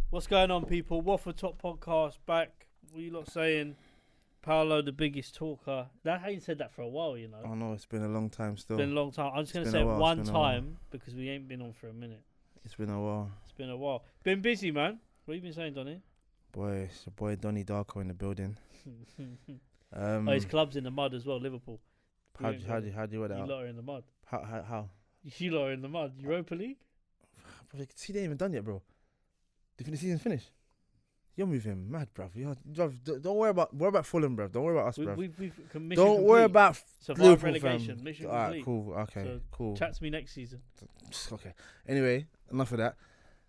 What's going on, people? Waffletop podcast back. What you lot saying? Paolo, the biggest talker. That ain't said that for a while, you know. I know it's been a long time still. It's been a long time. I'm just gonna say it one time because we ain't been on for a minute. It's been a while. It's been a while. Been busy, man. What you been saying, Donny? Boy, it's your boy Donny Darko in the building. Oh, his club's in the mud as well, Liverpool. How do you work that You out? lot are in the mud. How? You lot are in the mud. Europa League? Bro, see, they ain't even done yet, bro. Do you think the season's finished? You're moving mad, bruv. Don't worry about Fulham, bruv. Don't worry about us, bruv. We've Don't worry about survive Liverpool, relegation. fam. Mission Alright, complete. cool. Okay, So, cool. Chat to me next season. Okay. Anyway, enough of that.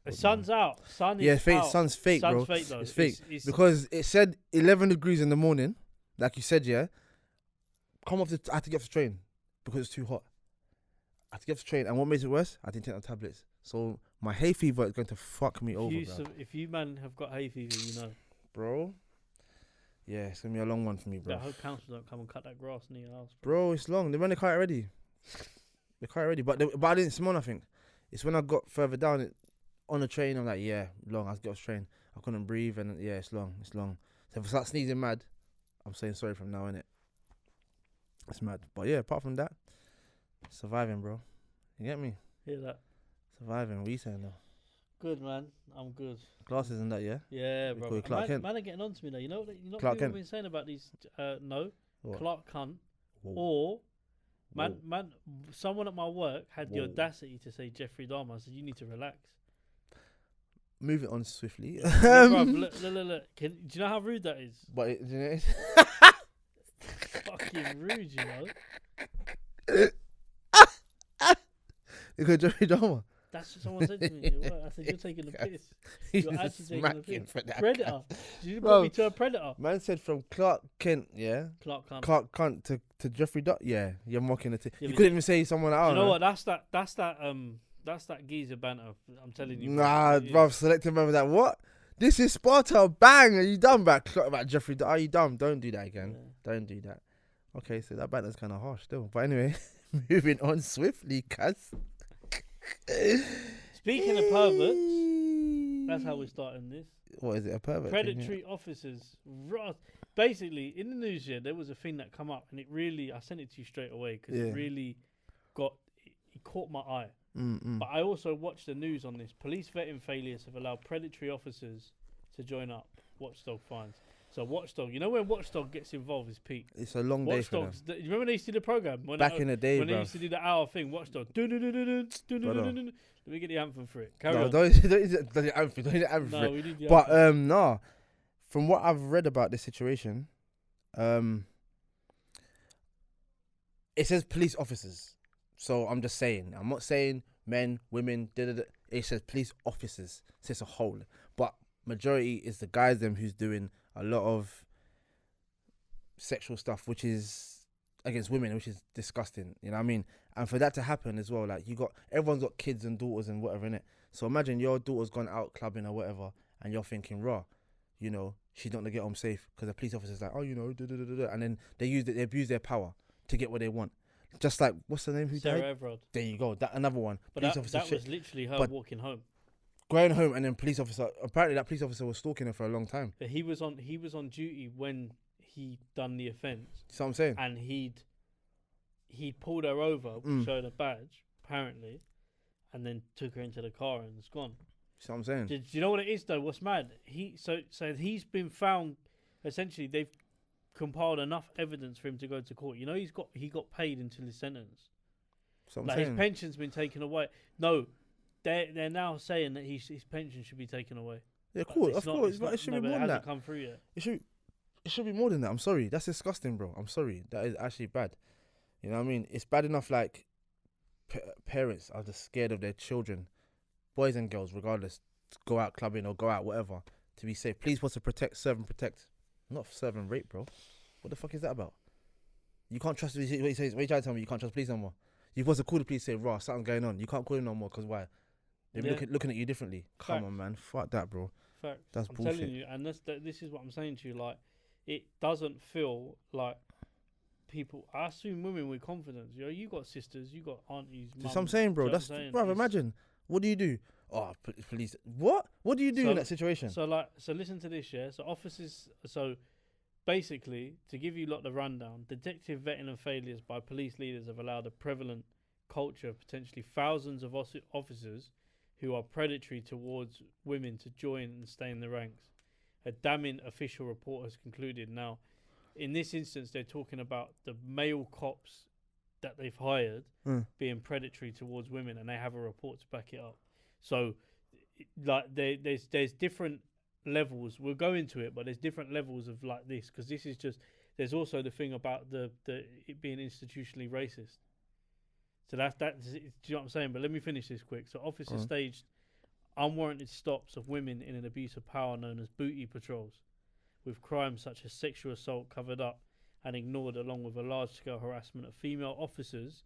The sun's out. Sun is Yeah, fake. out. Sun's fake, Sun's bro. fake, though. It's fake It's because it said 11 degrees in the morning, like you said. Yeah. I had to get off the train because it's too hot. I had to get off the train, and what makes it worse? I didn't take the tablets, so my hay fever is going to fuck me over, bro. If you man have got hay fever, you know. Bro. Yeah, it's gonna be a long one for me, bro. I hope council don't come and cut that grass near your house. Bro, it's long. They ran the car already. But I didn't smell nothing. It's when I got further down on the train, I'm like, yeah, long. I get off the train. I couldn't breathe, and yeah, it's long. It's long. So if I start sneezing mad, I'm saying sorry from now, innit? It's mad. But yeah, apart from that, surviving, bro. You get me? Hear that? Surviving. What are you saying though? Good, man. I'm good. Glasses and that, yeah? Yeah, We bro. call you Clark Kent. Man are getting on to me now. You know what Clark people have Kent. been saying about these? No, What? Clark Cunt. Whoa. Or, Whoa. someone at my work had the Whoa. audacity to say Jeffrey Dahmer. I said, you need to relax. Move it on swiftly. Yeah, bruv, look. Do you know how rude that is? But you know, Fucking rude, you know? you got Jeffrey Dahmer. That's what someone said to me. What? I said, you're taking the piss. You're actually taking the Smacking piss. for that. Predator. Did you Bro. put me to a predator? Man said from Clark Kent, yeah? Clark Cunt. Clark Kent to Jeffrey Dahmer. Yeah, you're mocking it. Yeah, You but couldn't even say someone else. You know what? That's that geezer banter. I'm telling you. Nah, bro. bruv, selective member that. What? This is Sparta. Bang. Are you dumb about Jeffrey Dahmer? Are you dumb? Don't do that again. Yeah. Don't do that. Okay, so that banter's kind of harsh still. But anyway, moving on swiftly, cuz. Speaking of perverts, that's how we're starting this. What is it, a pervert? Predatory officers. Basically, in the news here, there was a thing that come up, and I sent it to you straight away because it really it caught my eye. But I also watched the news on this. Police vetting failures have allowed predatory officers to join up. Watchdog fines. So Watchdog, you know when Watchdog gets involved is peak. It's a long day for them. Watchdogs. You remember they used to do the program Back in the day, when they bruv. used to do the hour thing. Watchdog. Let me get the anthem for it. Carry No, on. don't the anthem. Don't the anthem for No, it. we need the But anthem. no, from what I've read about this situation, it says police officers. So I'm just saying. I'm not saying men, women. It says police officers. It says a whole. But majority is the guys them who's doing a lot of sexual stuff, which is against women, which is disgusting. You know what I mean? And for that to happen as well, like everyone's got kids and daughters and whatever in it. So imagine your daughter's gone out clubbing or whatever, and you're thinking, raw, you know, she's not gonna get home safe because the police officer's like, oh, you know, and then they abuse their power to get what they want. Just like, what's the name? Who Sarah died? Everard. There you go. That another one. But Police that officer was literally her But- walking home. going home, and then apparently that police officer was stalking her for a long time. But he was on duty when he done the offence, See what I'm saying? and he'd pulled her over, showed her badge apparently, and then took her into the car and it's gone. See what I'm saying? Do you know what it is though? What's mad? So he's been found. Essentially, they've compiled enough evidence for him to go to court. You know, he got paid until his sentence. See what I'm Like saying? his pension's been taken away. No, they're now saying that his pension should be taken away. Yeah, But cool. it's Of not- course, it's but not- it should no, be but more it than hasn't that. come through yet. It should be more than that. I'm sorry. That's disgusting, bro. I'm sorry. That is actually bad. You know what I mean? It's bad enough like parents are just scared of their children, boys and girls, regardless, to go out clubbing or go out whatever to be safe. Police want to serve and protect, not serve and rape, bro. What the fuck is that about? You can't trust what he says. What you trying to tell me? You can't trust police no more. You're supposed to call the police and say, raw, something's going on. You can't call him no more because why? They're looking at you differently. Come Facts. on, man. Fuck that, bro. Fact. That's I'm bullshit. telling you, and this is what I'm saying to you. Like, it doesn't feel like people. I assume women with confidence. You know, you got sisters, you got aunties. That's what I'm saying, bro. Do you know That's what I'm saying? bro. It's- Imagine. What do you do? oh, police. What do you do in that situation? So listen to this, yeah. So basically, to give you the rundown, detective vetting and failures by police leaders have allowed a prevalent culture of potentially thousands of officers who are predatory towards women to join and stay in the ranks. A damning official report has concluded. Now, in this instance, they're talking about the male cops that they've hired being predatory towards women, and they have a report to back it up. So, there's different levels. We'll go into it, but there's different levels of like this, because this is just. There's also the thing about the it being institutionally racist. So that's do you know what I'm saying? But let me finish this quick. So officers staged unwarranted stops of women in an abuse of power known as booty patrols, with crimes such as sexual assault covered up and ignored, along with a large-scale harassment of female officers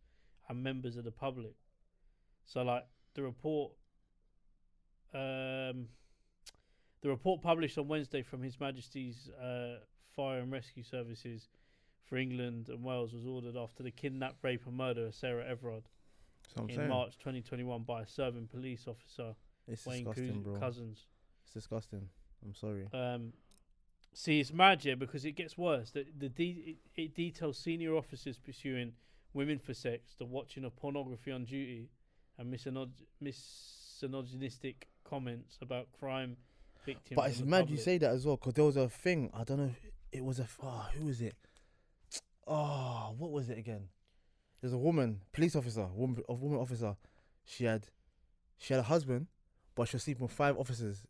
and members of the public. So, like the report published on Wednesday from His Majesty's Fire and Rescue Services for England and Wales was ordered after the kidnap, rape and murder of Sarah Everard in March 2021 by a serving police officer, Wayne Couzens. It's disgusting. I'm sorry. See, it's mad, yeah, because it gets worse. It details senior officers pursuing women for sex, the watching of pornography on duty, and misogynistic comments about crime victims. But it's mad you say that as well, because there was a thing. I don't know. It was who was it? Oh, what was it again? There's a woman officer. She had a husband, but she was sleeping with 5 officers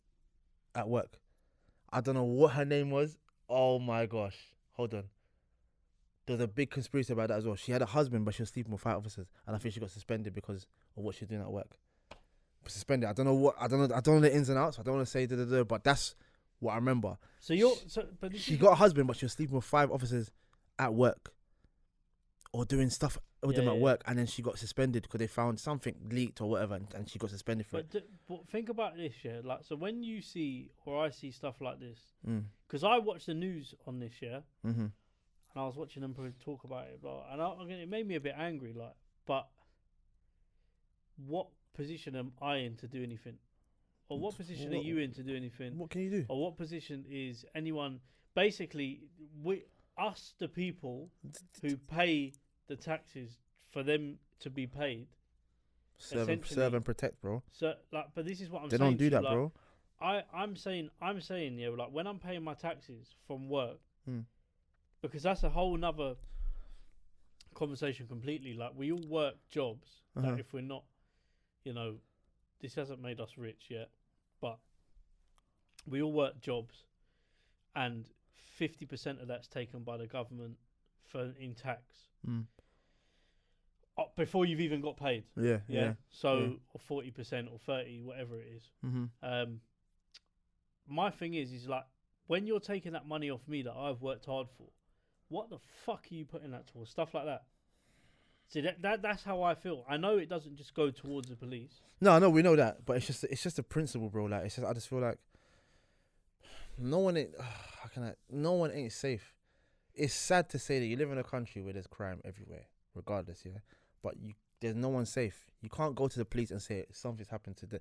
at work. I don't know what her name was. Oh my gosh. Hold on. There's a big conspiracy about that as well. She had a husband, but she was sleeping with 5 officers, and I think she got suspended because of what she was doing at work. Suspended. I don't know the ins and outs. I don't want to say but that's what I remember. But she got a husband, but she was sleeping with 5 officers at work, or doing stuff with them at work, and then she got suspended because they found something leaked or whatever, and she got suspended for it. But think about this, yeah. Like, so when you see, or I see stuff like this, because I watch the news on this, yeah, and I was watching them talk about it, and it made me a bit angry, like, but what position am I in to do anything? Or what position are you in to do anything? What can you do? Or what position is anyone? Basically, us, the people who pay the taxes for them to be paid. Serve and protect, bro. So, like, but this is what I'm saying. They don't do that, like, bro. I'm saying, yeah, like when I'm paying my taxes from work, because that's a whole nother conversation completely. Like, we all work jobs. Like, if we're not, this hasn't made us rich yet, but we all work jobs, and 50% of that's taken by the government in tax before you've even got paid. Yeah. So, or 40% or 30, whatever it is. My thing is like, when you're taking that money off me that I've worked hard for, what the fuck are you putting that towards? Stuff like that. See, that's how I feel. I know it doesn't just go towards the police. No, we know that, but it's just a principle, bro. Like, I just feel like no one ain't safe. It's sad to say that you live in a country where there's crime everywhere, regardless, yeah. But there's no one safe. You can't go to the police and say something's happened to them.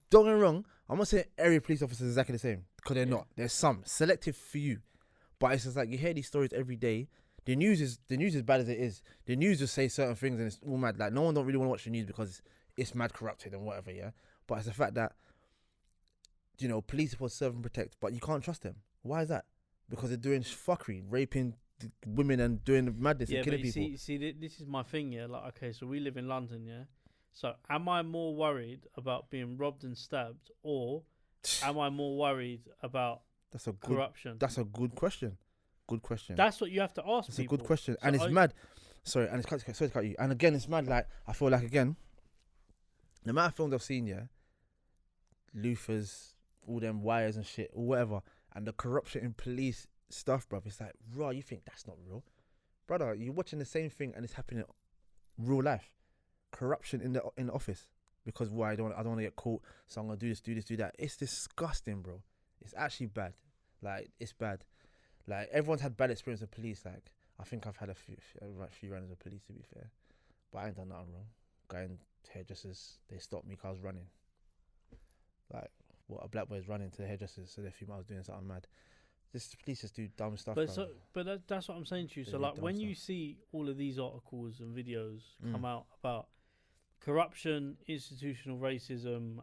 Don't get me wrong. I'm not saying every police officer is exactly the same, because they're not. There's some selective few, but it's just like you hear these stories every day. The news is bad as it is. The news just say certain things and it's all mad. Like, no one don't really want to watch the news because it's mad corrupted and whatever, yeah. But it's the fact that, police are supposed to serve and protect, but you can't trust them. Why is that? Because they're doing fuckery, raping women and doing madness and killing people. See, this is my thing, yeah. Like, okay, so we live in London, yeah. So am I more worried about being robbed and stabbed, or am I more worried about corruption? That's a good question. Good question. That's what you have to ask people. It's a good question. So and it's mad. Sorry to cut you. And again, it's mad. Like, I feel like, again, the amount of films I've seen, yeah, loofers, all them wires and shit, or whatever, and the corruption in police stuff, bruv, it's like, raw, you think that's not real? Brother, you're watching the same thing and it's happening in real life. Corruption in the office. Because I don't want to get caught, so I'm going to do that. It's disgusting, bro. It's actually bad. Like, it's bad. Like, everyone's had bad experience with police. Like, I think I've had a few runs with police, to be fair. But I ain't done nothing wrong. Guy in hairdressers, they stopped me because I was running. Like, what, a black boy's running to the hairdressers, so they think I was doing something mad. This police just do dumb stuff. But that's what I'm saying to you. So like when you see all of these articles and videos come out about corruption, institutional racism,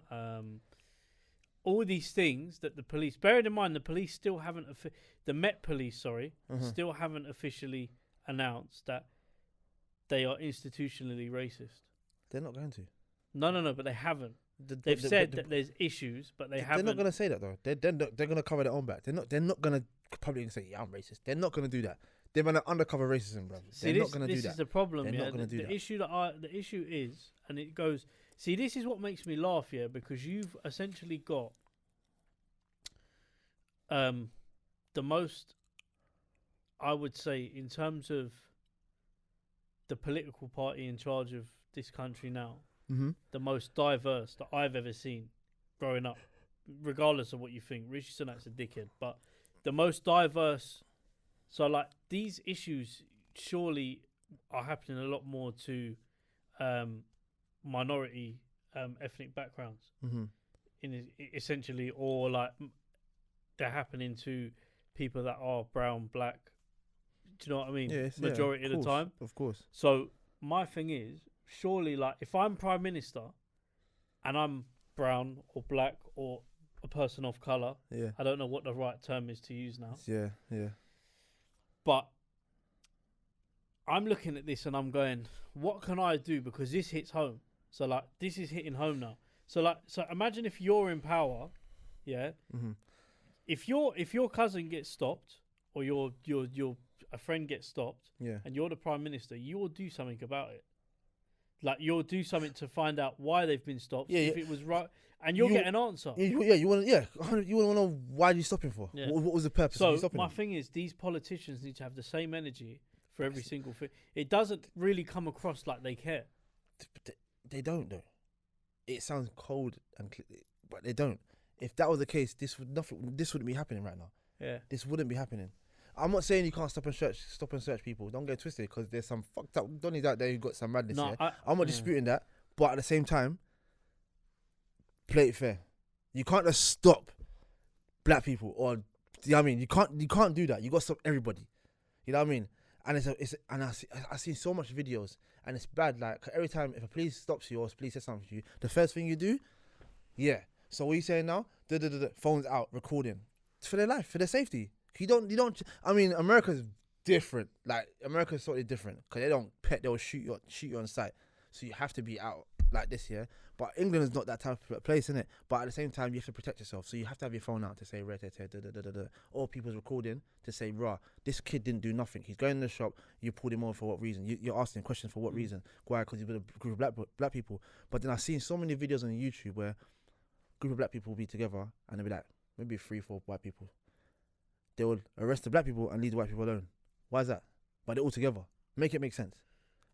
all these things that the police, bearing in mind the police still haven't, the Met Police, still haven't officially announced that they are institutionally racist. They're not going to. No, but they haven't. They've said that there's issues, but they haven't. They're not going to say that though. They're going to cover their own back. They're not going to publicly say, yeah, I'm racist. They're not going to do that. They're going to undercover racism, bro. They're not going to do that. This is the problem. They're not going to do that. The issue is, and it goes. See, this is what makes me laugh, because you've essentially got the most, I would say, in terms of the political party in charge of this country now. Mm-hmm. The most diverse that I've ever seen growing up, regardless of what you think. Rishi Sunak's a dickhead, but the most diverse. So, like, these issues surely are happening a lot more to minority ethnic backgrounds, essentially, or like they're happening to people that are brown, black. Do you know what I mean? Yes, majority of the time, of course. So my thing is, surely, like, if I'm Prime Minister and I'm brown or black or a person of colour, I don't know what the right term is to use now. Yeah. But I'm looking at this and I'm going, what can I do? Because this hits home. So, like, this is hitting home now. So, like, imagine if you're in power, If your cousin gets stopped or your a friend gets stopped, and you're the Prime Minister, you will do something about it. Like, you'll do something to find out why they've been stopped, if it was right, and you'll get an answer. You want to know why you stopping for. Yeah. What was the purpose of you stopping? So my thing is, these politicians need to have the same energy for every single thing. It doesn't really come across like they care. They don't, though. It sounds cold, but they don't. If that was the case, this wouldn't be happening right now. Yeah, this wouldn't be happening. I'm not saying you can't stop and search people. Don't get twisted, because there's some fucked up Donnies out there who got some madness. I'm not disputing that, but at the same time, play it fair. You can't just stop black people, or you know what I mean. You can't do that. You got to stop everybody. You know what I mean? And I see so much videos, and it's bad. Like, every time if a police stops you or a police says something to you, the first thing you do, So what are you saying now? Phones out, recording. It's for their life, for their safety. You don't. I mean, America's different. Like, America's totally different, because they don't they'll shoot you on sight. So you have to be out like this, yeah. But England is not that type of place, innit? But at the same time, you have to protect yourself. So you have to have your phone out to say, or people's recording to say, rah, this kid didn't do nothing. He's going in the shop. You pulled him over for what reason? You're asking questions for what reason? Why? Because he's with a group of black people. But then I've seen so many videos on YouTube where a group of black people will be together, and they'll be like, maybe 3-4 white people. They will arrest the black people and leave the white people alone. Why is that? But they're all together. Make it make sense.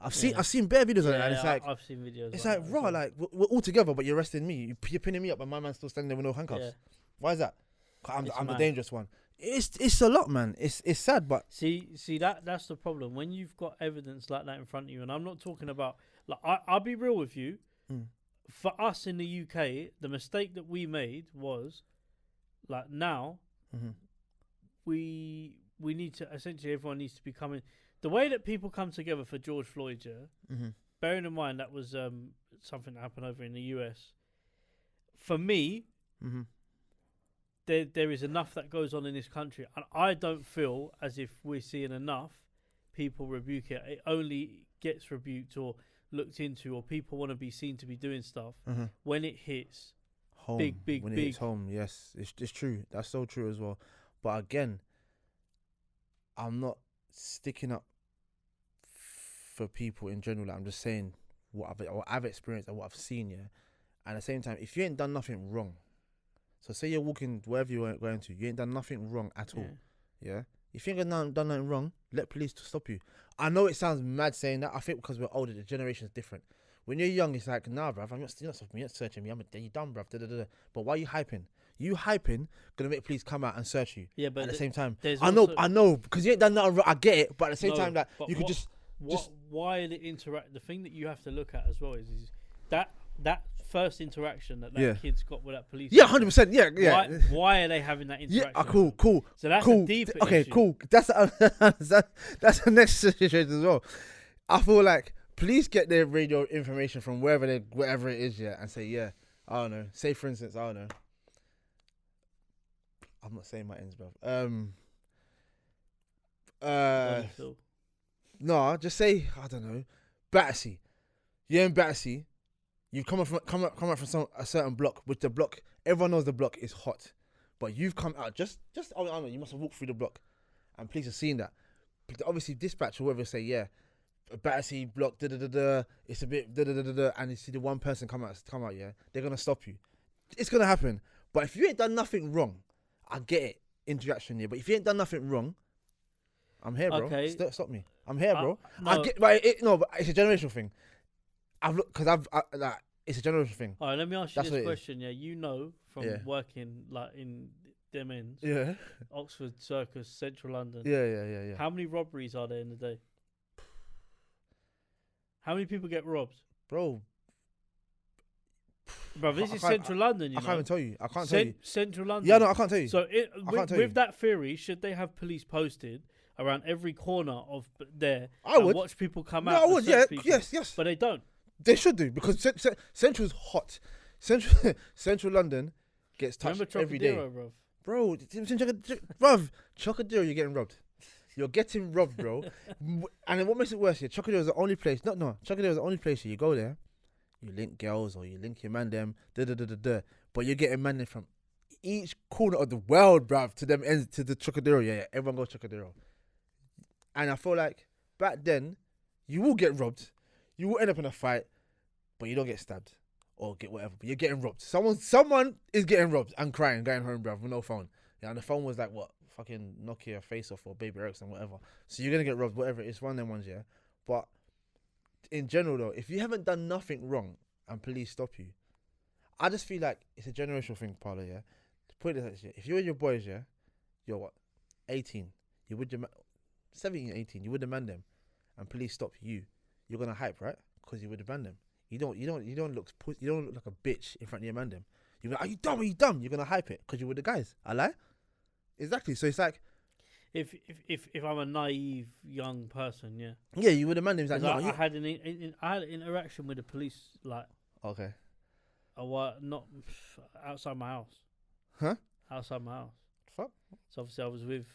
I've seen bare videos on it, and it's like, I've seen videos. It's like, raw, like, we're all together, but you're arresting me. You're pinning me up, and my man's still standing there with no handcuffs. Yeah. Why is that? I'm the dangerous one. It's a lot, man. It's sad, but see that's the problem. When you've got evidence like that in front of you, and I'm not talking about, like, I'll be real with you. For us in the UK, the mistake that we made was, like, now we need to, essentially, everyone needs to be coming. The way that people come together for George Floyd, bearing in mind that was something that happened over in the US. For me, there is enough that goes on in this country, and I don't feel as if we're seeing enough people rebuke it. It only gets rebuked or looked into, or people want to be seen to be doing stuff when it hits home. Big. It hits home, yes, it's true. That's so true as well. But again, I'm not sticking up for people in general. I'm just saying what I've experienced and what I've seen, yeah. And at the same time, if you ain't done nothing wrong, so say you're walking wherever you're going to, you ain't done nothing wrong at all, yeah. If you ain't done nothing wrong, let police to stop you. I know it sounds mad saying that. I think because we're older, the generation's different. When you're young, it's like, nah, bruv, you're not stopping me, you're not searching me. You dumb, bruv. But why are you hyping? You hyping gonna make police come out and search you. Yeah, but at the same time, I know, because you ain't done nothing wrong. I get it, but at the same time, that you could just why the thing that you have to look at as well is that that first interaction that kid's got with that police. Yeah, 100%. Yeah. Why are they having that interaction? Yeah, cool. So that's a deeper issue. Cool. That's the next situation as well. I feel like police get their radio information from wherever it is, and say, I don't know. Say for instance, I don't know. I'm not saying my ends, bro. No, just say, I don't know, Battersea. You're in Battersea. You've come up from a certain block, which the block, everyone knows the block is hot, but you've come out just I don't know, you must have walked through the block, and police have seen that. But obviously, dispatch or whoever say, Battersea block, it's a bit, and you see the one person come out, they're gonna stop you. It's gonna happen. But if you ain't done nothing wrong, I get it, interaction here. But if you ain't done nothing wrong, I'm here, bro. Okay. Stop me. I'm here, bro. No. I get, but it's a generational thing. It's a generational thing. All right, let me ask you this question. Yeah, you know from working like in them ends. Yeah. Oxford Circus, Central London. Yeah. How many robberies are there in a day? How many people get robbed? Bro, this is Central London, I can't even tell you. I can't tell you. Central London. Yeah, no, I can't tell you. So with that theory, should they have police posted around every corner of there? I would watch people come out. I would. Yeah, yes. But they don't. They should do, because Central's hot. Central London gets touched every day. Bro, Chocodero, you're getting robbed. You're getting robbed, bro. And then what makes it worse here? Chocodero is the only place. Chocodero is the only place you go there. You link girls or you link your man them. But you're getting man them from each corner of the world, bruv, to them ends to the Chocodero. Yeah. Everyone goes Chocodero. And I feel like back then, you will get robbed. You will end up in a fight, but you don't get stabbed or get whatever. But you're getting robbed. Someone is getting robbed and crying, going home, bruv, with no phone. Yeah, and the phone was like, what? Fucking Nokia Face Off or Baby Ericsson, whatever. So you're going to get robbed, whatever. It's one of them ones, yeah. But in general, though, if you haven't done nothing wrong and police stop you, I just feel like it's a generational thing, Paolo, yeah. To put it like this, if you're with your boys, yeah, you're what? 18. You would 17, 18. You would demand them, and police stop you. You're gonna hype, right? Because you would demand them. You don't look like a bitch in front of your man them. You're like, are you dumb? You're gonna hype it because you were the guys. I lie. Exactly. So it's like, if I'm a naive young person, yeah, you would demand them. Like, no, I had an interaction with the police, like, okay, not outside my house, outside my house. Fuck. So obviously I was with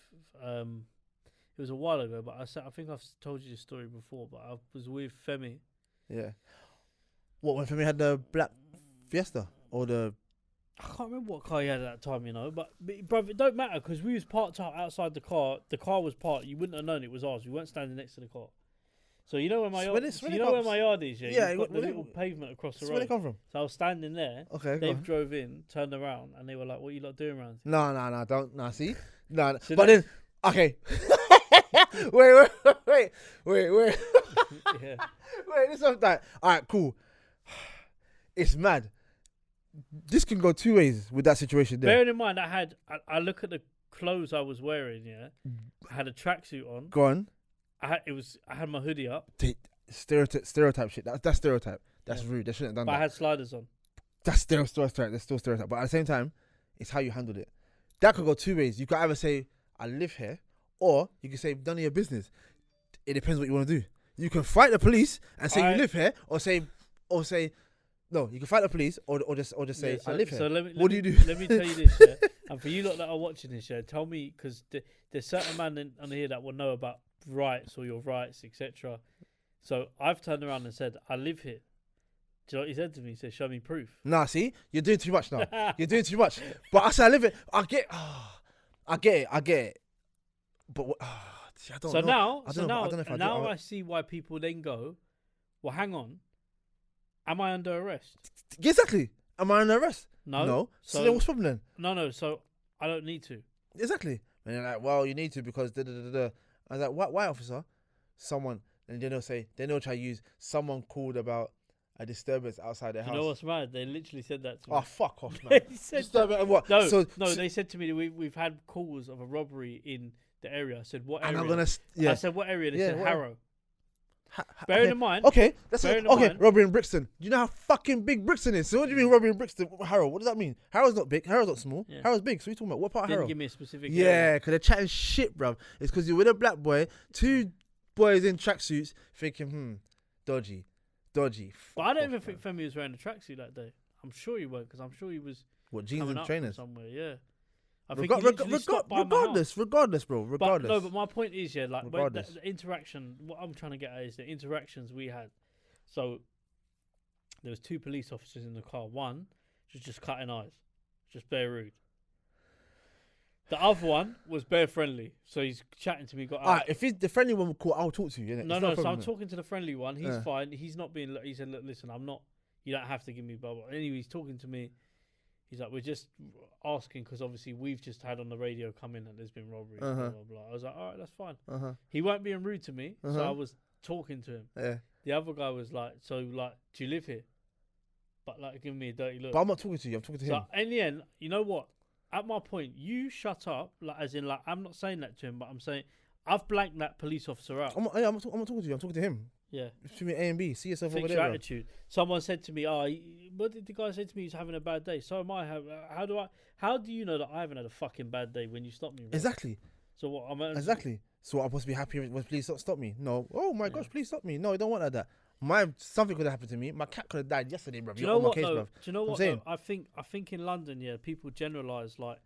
it was a while ago, but I think I've told you this story before, but I was with Femi. Yeah. What, when Femi had the black Fiesta or the? I can't remember what car he had at that time, but bruv, it don't matter because we was parked out outside the car. The car was parked. You wouldn't have known it was ours. We weren't standing next to the car. So you know where my yard, where my yard is, yeah? Yeah, you've got the little pavement across the road. Where they come from? So I was standing there. Okay. They drove in, turned around, and they were like, "What are you lot doing around here?" No, don't. No, see, no. So but then, okay. wait. Yeah. Wait, this is like, all right, cool. It's mad. This can go two ways with that situation there. Bearing in mind, I look at the clothes I was wearing. Yeah, I had a tracksuit on. Go on. I had my hoodie up. Stereotype shit. That's stereotype. That's rude. They shouldn't have done that. But I had sliders on. That's still stereotype. That's still stereotype. But at the same time, it's how you handled it. That could go two ways. You could either say, I live here, or you can say, none of your business. It depends what you want to do. You can fight the police and say you live here, or say, no, you can fight the police, or just say, I live here. So what do you do? Let me tell you this, yeah? And for you lot that are watching this, yeah, tell me, because there's certain man on here that will know about rights or your rights, etc. So I've turned around and said, I live here. Do you know what he said to me? He said, show me proof. Nah, see? You're doing too much now. You're doing too much. But I said, I live here. I get it. But see, I don't know. Now I see why people then go, well, hang on. Am I under arrest? Exactly. Am I under arrest? No. So then what's the problem then? No. So I don't need to. Exactly. And they're like, well, you need to because da-da-da-da-da. I was like, why, officer? Someone, and then they'll try to use someone called about a disturbance outside their house. You know what's mad? They literally said that to me. Oh, fuck off, man. Disturbance and what? No, they said to me that we've had calls of a robbery in the area. I said, what area? And I said, what area? They said, Harrow. Bearing in mind. Okay, mind, robbery in Brixton. Do you know how fucking big Brixton is? So what do you mean robbery in Brixton? Harrow, what does that mean? Harrow's not big. Harrow's not small. Yeah. Harrow's big. So what are you talking about? What part of Harrow? Didn't give me a specific Yeah, because they're chatting shit, bruv. It's because you're with a black boy, 2 boys in tracksuits, thinking, dodgy. But I don't even think Femi was wearing a tracksuit that day. I'm sure he weren't, because I'm sure he was. What, jeans and trainers? Somewhere, yeah. I think regardless, bro. Regardless. But my point is, yeah, like the interaction. What I'm trying to get at is the interactions we had. So there was 2 police officers in the car. One was just cutting eyes, just bare rude. The other one was bare friendly, so he's chatting to me. If he's the friendly one, cool. I'll talk to you. Innit? No. So I'm talking to the friendly one. He's fine. He's not being. He said, "Look, listen, I'm not. You don't have to give me blah blah." Anyway, he's talking to me. He's like, we're just asking because obviously we've just had on the radio come in and there's been robbery. Blah, blah, blah. I was like, all right, that's fine. He weren't being rude to me, so I was talking to him. Yeah. The other guy was like, so like, do you live here? But like, giving me a dirty look. But I'm not talking to you. I'm talking to him. So in the end, you know what? At my point, you shut up. Like, as in, like, I'm not saying that to him, but I'm saying I've blanked that police officer out. I'm not talking to you. I'm talking to him. Yeah. Between A and B. See yourself Fix over your there. attitude. Someone said to me, what did the guy say to me? He's having a bad day. So am I. How do you know that I haven't had a fucking bad day when you stop me? Bro? Exactly. So what? Exactly. So I'm supposed to be happy when please stop me. No. Oh my gosh, please stop me. No, I don't want that. Something could have happened to me. My cat could have died yesterday, bro. Do you know what? Do you know what? I think in London, yeah, people generalise like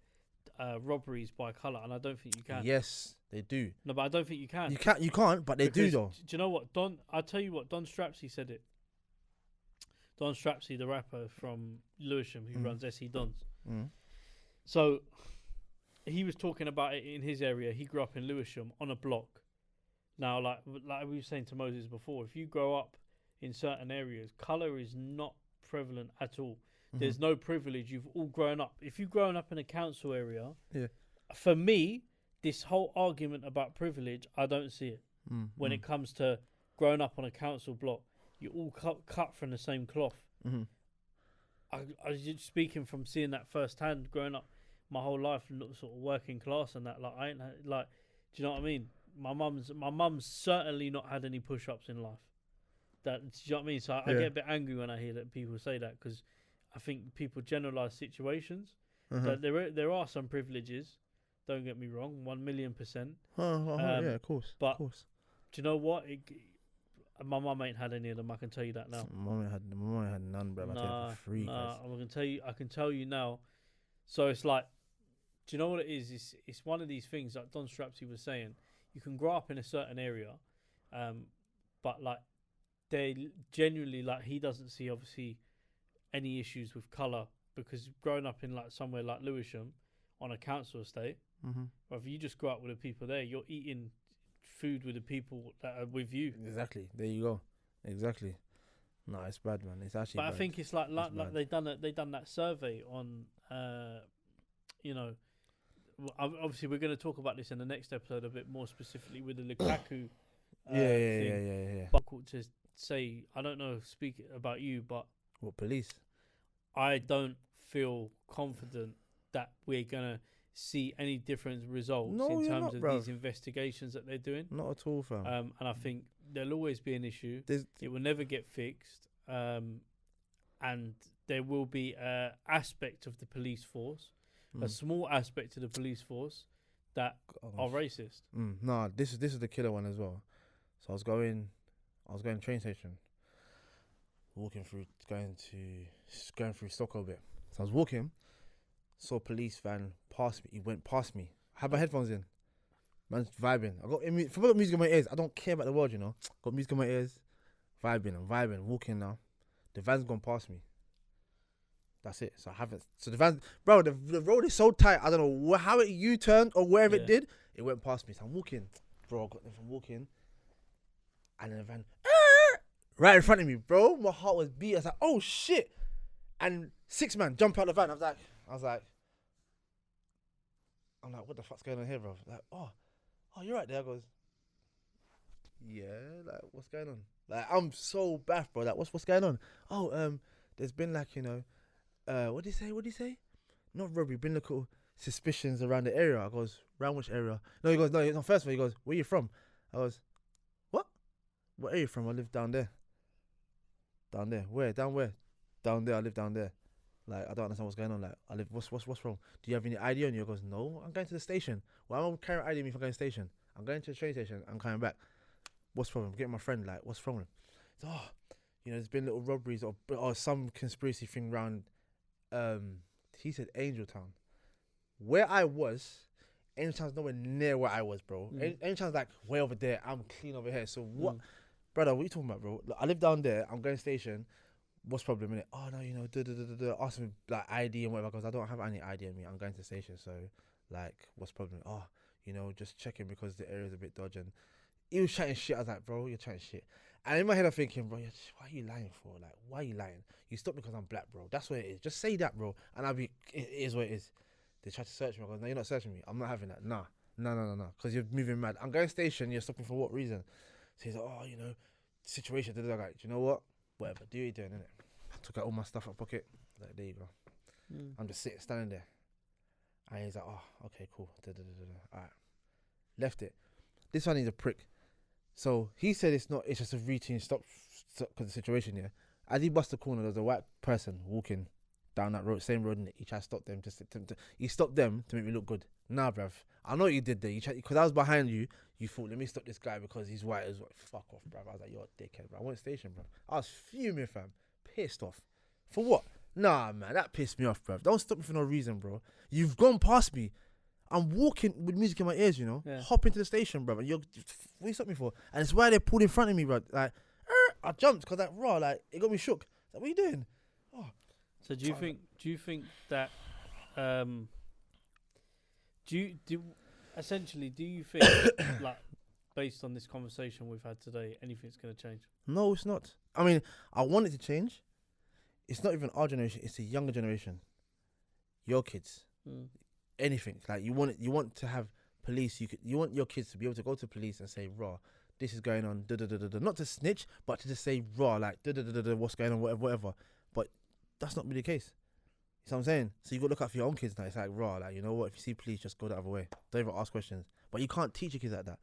robberies by colour, and I don't think you can. Yes, they do. No, but I don't think you can. You can't, but they do though. Do you know what? I'll tell you what. Don Strapsy said it. Don Strapsy, the rapper from Lewisham, who runs SE Dons. So he was talking about it in his area. He grew up in Lewisham on a block. Now, like we were saying to Moses before, if you grow up in certain areas, colour is not prevalent at all. There's no privilege. You've all grown up. If you've grown up in a council area, for me, this whole argument about privilege, I don't see it. When it comes to growing up on a council block, you're all cut from the same cloth. I was just speaking from seeing that firsthand, growing up my whole life, sort of working class and that. Like I ain't like, do you know what I mean? My mum's certainly not had any push-ups in life. Do you know what I mean? So I get a bit angry when I hear that people say that, because I think people generalise situations. That there are some privileges. Don't get me wrong, 1,000,000%. Yeah, of course. But do you know what? My mum ain't had any of them. I can tell you that now. My mum had none, bro. I for free. I can tell you now. So it's like, do you know what it is? It's one of these things like Don Strapsy was saying. You can grow up in a certain area, but like they genuinely, like, he doesn't see obviously any issues with colour, because growing up in like somewhere like Lewisham on a council estate, or if you just grow up with the people there, you're eating food with the people that are with you. Exactly. There you go. Exactly. No, it's bad, man. It's actually. But bad. I think it's like they done that survey on, you know. Obviously, we're going to talk about this in the next episode a bit more specifically with the Lukaku. Yeah. Difficult to say. I don't know. Speak about you, but what police? I don't feel confident that we're gonna see any different results in terms of these investigations that they're doing. Not at all, fam. And I think there'll always be an issue. It will never get fixed. And there will be an aspect of the police force, a small aspect of the police force, that are racist. No, this is the killer one as well. So I was going train station, walking through, going through Stockholm a bit. So I was walking, saw a police van pass me. He went past me. I had my headphones in. Man's vibing. I got music in my ears. I don't care about the world, you know. Got music in my ears. I'm vibing, walking now. The van's gone past me. That's it. So I haven't. So the van, bro, the road is so tight. I don't know how it U-turned or wherever it did. It went past me. So I'm walking. Bro, I got them from walking. And then the van, right in front of me, bro. My heart was beating. I was like, oh shit. And 6 man jump out the van. I was like, what the fuck's going on here, bro? Like, oh, you're right there. I goes, yeah, like, what's going on? Like, I'm so baffed, bro. Like, what's going on? Oh, there's been like, you know, what did he say? Not robbery, been little suspicions around the area. I goes, around which area? No, he goes, no, first of all, he goes, where you from? I goes, what? Where are you from? I live down there. Down there. Where? Down where? Down there. I live down there. Like, I don't understand what's going on. Like, I live. What's wrong? Do you have any ID on you? He goes, no. I'm going to the station. Why am I carrying ID on me if I'm going to the station? I'm going to the train station. I'm coming back. What's the problem? I'm getting my friend. Like, what's wrong with him? Oh, there's been little robberies or some conspiracy thing around. He said Angeltown. Where I was, Angeltown's nowhere near where I was, bro. Angeltown's like way over there. I'm clean over here. So what, brother? What are you talking about, bro? Look, I live down there. I'm going to the station. What's the problem in it? Oh no, ask me like ID and whatever, because I don't have any ID on me. I'm going to the station, so like, what's the problem? Oh, just checking because the area's a bit dodgy. And he was chatting shit. I was like, bro, you're chatting shit. And in my head, I'm thinking, bro, why are you lying for? Like, why are you lying? You stopped because I'm black, bro. That's what it is. Just say that, bro. And it is what it is. They tried to search me. I go, no, you're not searching me. I'm not having that. Nah. Because you're moving mad. I'm going station. You're stopping for what reason? So he's like, oh, situation. I'm like, do you know what? Whatever. Do what you're doing, innit? I took out all my stuff out of my pocket. Like, there you go. I'm just standing there. And he's like, oh, okay, cool. All right. Left it. This one is a prick. So he said it's just a routine stop because of the situation, yeah. As he bust the corner, there's a white person walking down that road, same road, innit? He tried to stop them. He stopped them to make me look good. Nah, bruv. I know what you did there. Because I was behind you, you thought, let me stop this guy because he's white as well. Fuck off, bruv. I was like, you're a dickhead, bruv. I went station, bruv. I was fuming, fam. Pissed off. For what? Nah, man. That pissed me off, bruv. Don't stop me for no reason, bro. You've gone past me. I'm walking with music in my ears, Yeah. Hop into the station, brother. What do you stop me for? And it's why they pulled in front of me, bro. Like, I jumped because it got me shook. Like, what are you doing? Oh. So do you think that do you think like, based on this conversation we've had today, anything's going to change? No, it's not. I mean, I want it to change. It's not even our generation. It's the younger generation. Your kids. Anything like you want to have police. You want your kids to be able to go to police and say, "Raw, this is going on." Not to snitch, but to just say, "Raw, like what's going on, whatever." But that's not really the case. You know what I'm saying? So you got to look out for your own kids now. It's like, raw, like, you know what? If you see police, just go the other way. Don't even ask questions. But you can't teach your kids like that.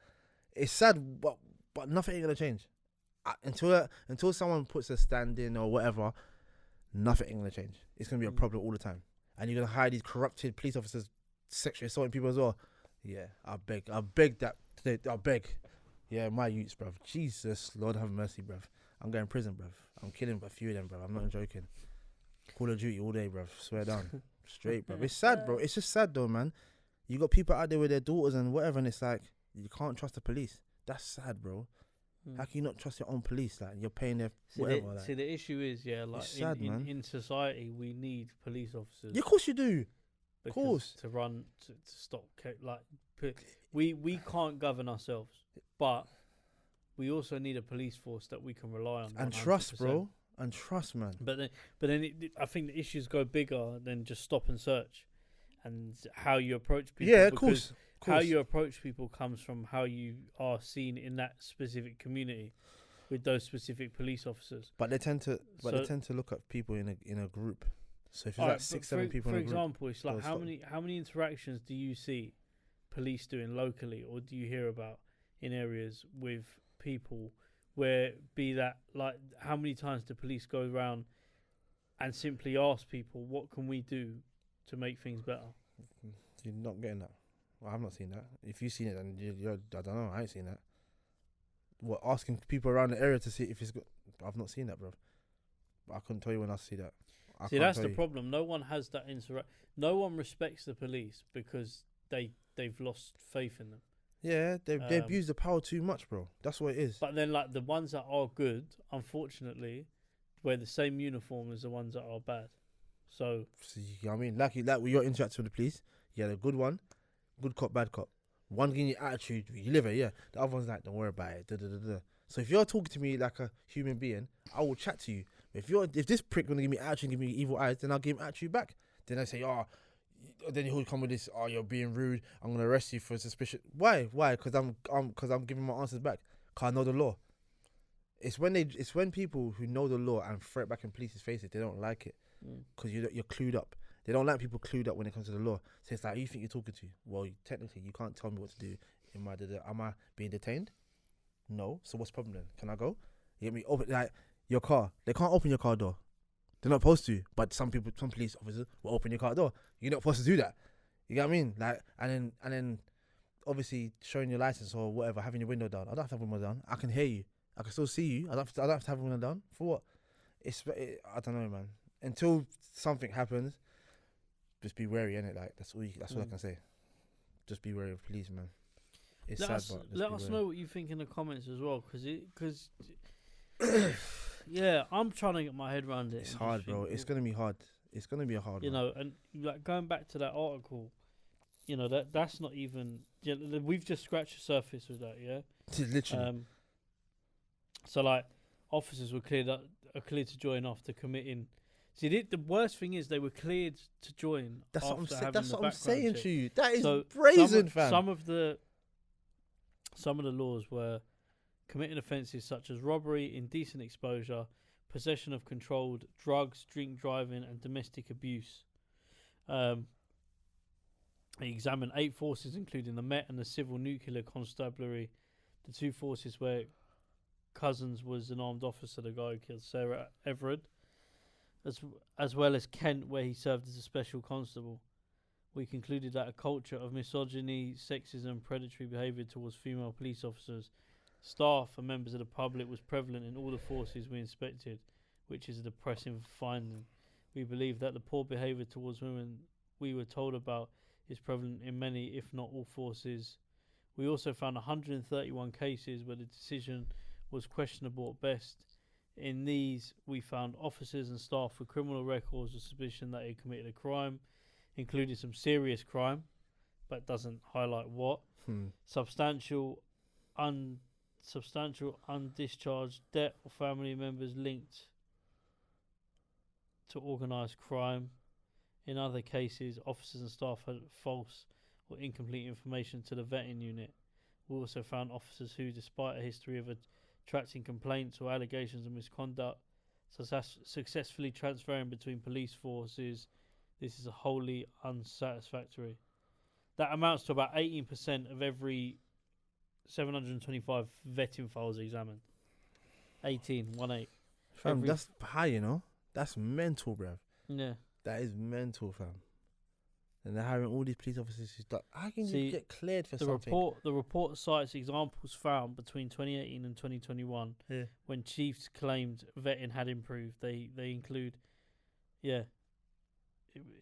It's sad, but nothing ain't gonna change until someone puts a stand in or whatever. Nothing ain't gonna change. It's gonna be a problem all the time, and you're gonna hire these corrupted police officers sexually assaulting people as well. Yeah, I beg that today. I beg. Yeah, my youths, bruv. Jesus, Lord have mercy, bruv. I'm going to prison, bruv. I'm killing a few of them, bruv. I'm not joking. Call of Duty all day, bruv. Swear down. Straight, bruv. It's sad, bro. It's just sad, though, man. You got people out there with their daughters and whatever, and it's like, you can't trust the police. That's sad, bro. How can you not trust your own police? Like, you're paying their whatever. See, the issue is, like, sad, in society, we need police officers. Yeah, of course you do. Of course. To run, to stop, like, we can't govern ourselves, but we also need a police force that we can rely on. And 100%. Trust, bro. And trust, man. But then I think the issues go bigger than just stop and search, and how you approach people. Yeah, of course. How you approach people comes from how you are seen in that specific community, with those specific police officers. But they tend to look at people in a group. So if it's like 6, 7 people in a group. For example, it's like how many interactions do you see police doing locally, or do you hear about in areas with people where, be that, like, how many times do police go around and simply ask people, what can we do to make things better? You're not getting that. Well, I've not seen that. If you've seen it, then you're I don't know. I ain't seen that. What, asking people around the area to see if it's good? I've not seen that, bro. But I couldn't tell you when I see that. See, that's the problem. No one has that No one respects the police because they've lost faith in them. Yeah, they abuse the power too much, bro. That's what it is. But then, like, the ones that are good, unfortunately, wear the same uniform as the ones that are bad. So you know what I mean, like when you're interacting with the police, you had a good one, good cop, bad cop. One giving you attitude, you live it, yeah. The other one's like, don't worry about it. So if you're talking to me like a human being, I will chat to you. If this prick gonna give me attitude, give me evil eyes, then I'll give him attitude back. Then I say, then he'll come with this, you're being rude, I'm gonna arrest you for suspicion. Why? Because I'm giving my answers back. Cause I know the law. It's when people who know the law and throw it back in police's faces, they don't like it. Because you're clued up. They don't like people clued up when it comes to the law. So it's like, who you think you're talking to? Well, technically, you can't tell me what to do. Am I being detained? No. So what's the problem then? Can I go? You get me? Open like your car. They can't open your car door. They're not supposed to. But some police officers will open your car door. You're not supposed to do that. You get what I mean? Like, and then, obviously showing your license or whatever, having your window down. I don't have to have window down. I can hear you. I can still see you. I don't have to have a window down. For what? I don't know, man. Until something happens, just be wary, innit? Like that's all I can say. Just be wary of police, man. It's let sad, but let us know what you think in the comments as well, because yeah, I'm trying to get my head around it. It's hard, bro. It's gonna be hard. It's gonna be a hard one. You know, and like going back to that article, you know, that's not even. We've just scratched the surface with that, yeah. Literally. So like, officers were cleared to join after committing. See, the worst thing is they were cleared to join. That's what I'm check. saying to you. That is brazen, fam. Some of the laws were committing offences such as robbery, indecent exposure, possession of controlled drugs, drink driving, and domestic abuse. He examined 8 forces, including the Met and the Civil Nuclear Constabulary, the 2 forces where Couzens was an armed officer, the guy who killed Sarah Everard, as well as Kent, where he served as a special constable. We concluded that a culture of misogyny, sexism, predatory behaviour towards female police officers, staff and members of the public was prevalent in all the forces we inspected, which is a depressing finding. We believe that the poor behaviour towards women we were told about is prevalent in many, if not all, forces. We also found 131 cases where the decision was questionable at best. In these, we found officers and staff with criminal records with suspicion that they committed a crime, including some serious crime, but doesn't highlight what. Substantial undischarged debt or family members linked to organised crime. In other cases, officers and staff had false or incomplete information to the vetting unit. We also found officers who, despite a history of attracting complaints or allegations of misconduct, successfully transferring between police forces. This is wholly unsatisfactory. That amounts to about 18% of every 725 vetting files examined. 18. Fam, that's high, you know? That's mental, bruv. Yeah. That is mental, fam. And they're hiring all these police officers who's like, how can you get cleared for something? The report cites examples found between 2018 and 2021 when chiefs claimed vetting had improved. They include, it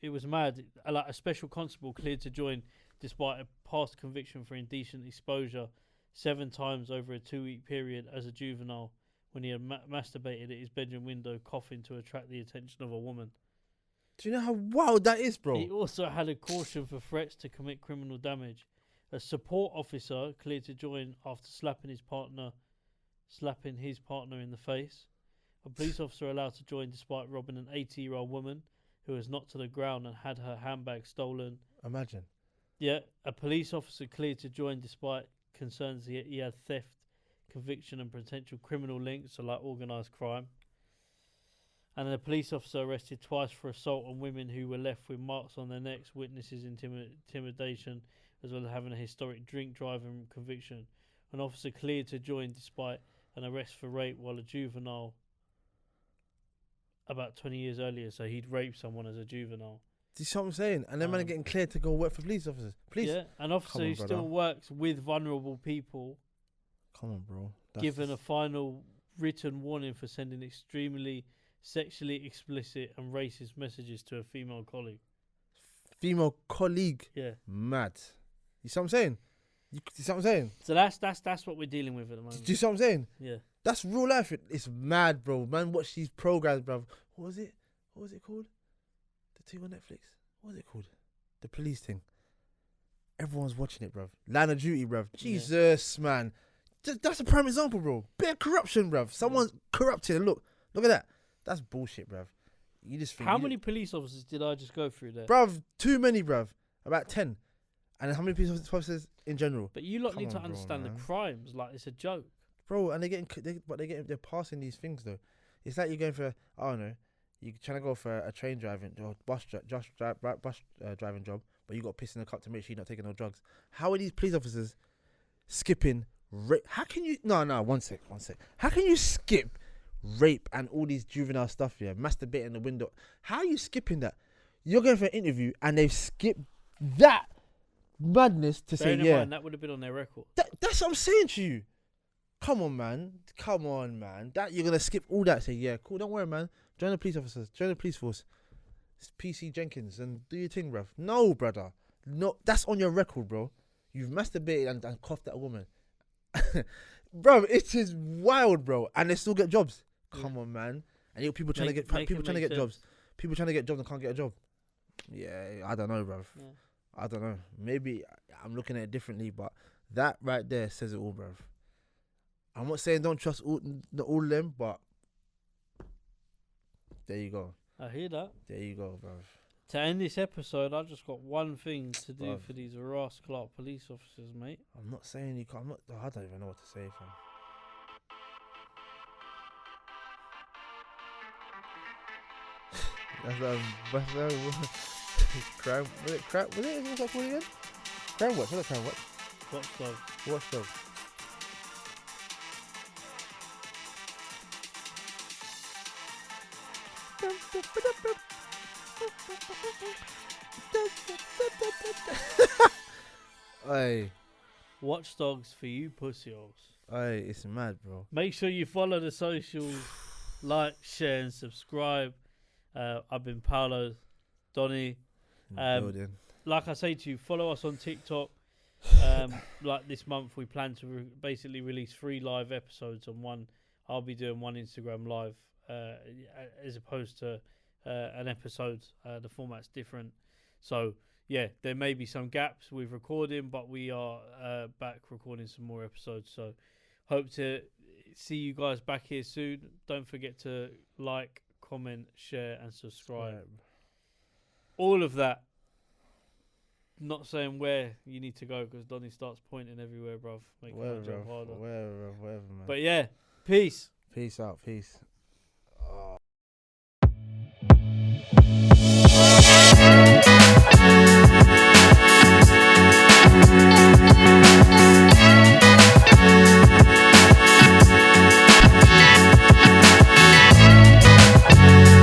was mad. Like a special constable cleared to join despite a past conviction for indecent exposure 7 times over a 2-week period as a juvenile when he had masturbated at his bedroom window, coughing to attract the attention of a woman. Do you know how wild that is, bro? He also had a caution for threats to commit criminal damage. A support officer cleared to join after slapping his partner in the face. A police officer allowed to join despite robbing an 80-year-old woman who was knocked to the ground and had her handbag stolen. Imagine. Yeah, a police officer cleared to join despite concerns he had theft, conviction and potential criminal links, so like organised crime. And a police officer arrested twice for assault on women who were left with marks on their necks, witnesses intimidation, as well as having a historic drink driving conviction. An officer cleared to join despite an arrest for rape while a juvenile about 20 years earlier, so he'd raped someone as a juvenile. Do you see what I'm saying? And then man are getting cleared to go work for police officers. Police. Yeah, an officer who still works with vulnerable people. Come on, bro. Given a final written warning for sending extremely sexually explicit and racist messages to a female colleague. Yeah. Mad. You see what I'm saying? You see what I'm saying? So that's what we're dealing with at the moment. Do you see what I'm saying? Yeah. That's real life. It's mad, bro. Man, watch these programs, bro. What was it called? The thing on Netflix. What was it called? The police thing. Everyone's watching it, bro. Line of Duty, bro. Jesus, man. That's a prime example, bro. Bit of corruption, bro. Someone's corrupted. And look at that. That's bullshit, bruv. You just think. How many police officers did I just go through there? Bruv, too many, bruv. About 10. And how many police officers in general? But you lot need to understand the crimes. Like, it's a joke. Bro, and they're passing these things, though. It's like you're going for, I don't know, you're trying to go for a train driving or bus driving job, but you got to piss in the cup to make sure you're not taking no drugs. How are these police officers skipping How can you? No, one sec. How can you skip rape and all these juvenile stuff? Yeah, masturbating in the window. How are you skipping that? You're going for an interview and they've skipped that madness to say, yeah, mind, that would have been on their record. That's what I'm saying to you. Come on, man. That you're gonna skip all that. Say, yeah, cool. Don't worry, man. Join the police officers. Join the police force. It's PC Jenkins and do your thing, bruv. No, brother. No, that's on your record, bro. You've masturbated and coughed at a woman. Bro, it is wild, bro. And they still get jobs. Come on, man. And you people trying to get jobs. People trying to get jobs and can't get a job. Yeah, I don't know, bruv. Yeah. I don't know. Maybe I'm looking at it differently, but that right there says it all, bruv. I'm not saying don't trust all of them, but there you go. I hear that. There you go, bruv. To end this episode, I've just got one thing to do for these Ross Clark police officers, mate. I'm not saying you can't. I don't even know what to say, fam. That's crime. Was it crime? Was it? What's that called again? Crime watch. What's that crime watch? Watchdog. Hey. Watchdogs for you pussy holes. Hey, it's mad, bro. Make sure you follow the socials, like, share, and subscribe. I've been Paolo, Donny. Like I say to you, follow us on TikTok. Like this month, we plan to basically release 3 live episodes on one. I'll be doing one Instagram live as opposed to an episode. The format's different. So, yeah, there may be some gaps with recording, but we are back recording some more episodes. So, hope to see you guys back here soon. Don't forget to like, comment, share, and subscribe. All of that. Not saying where you need to go because Donny starts pointing everywhere, bruv. Making my job harder. Wherever, man. But yeah, peace. Peace out, peace.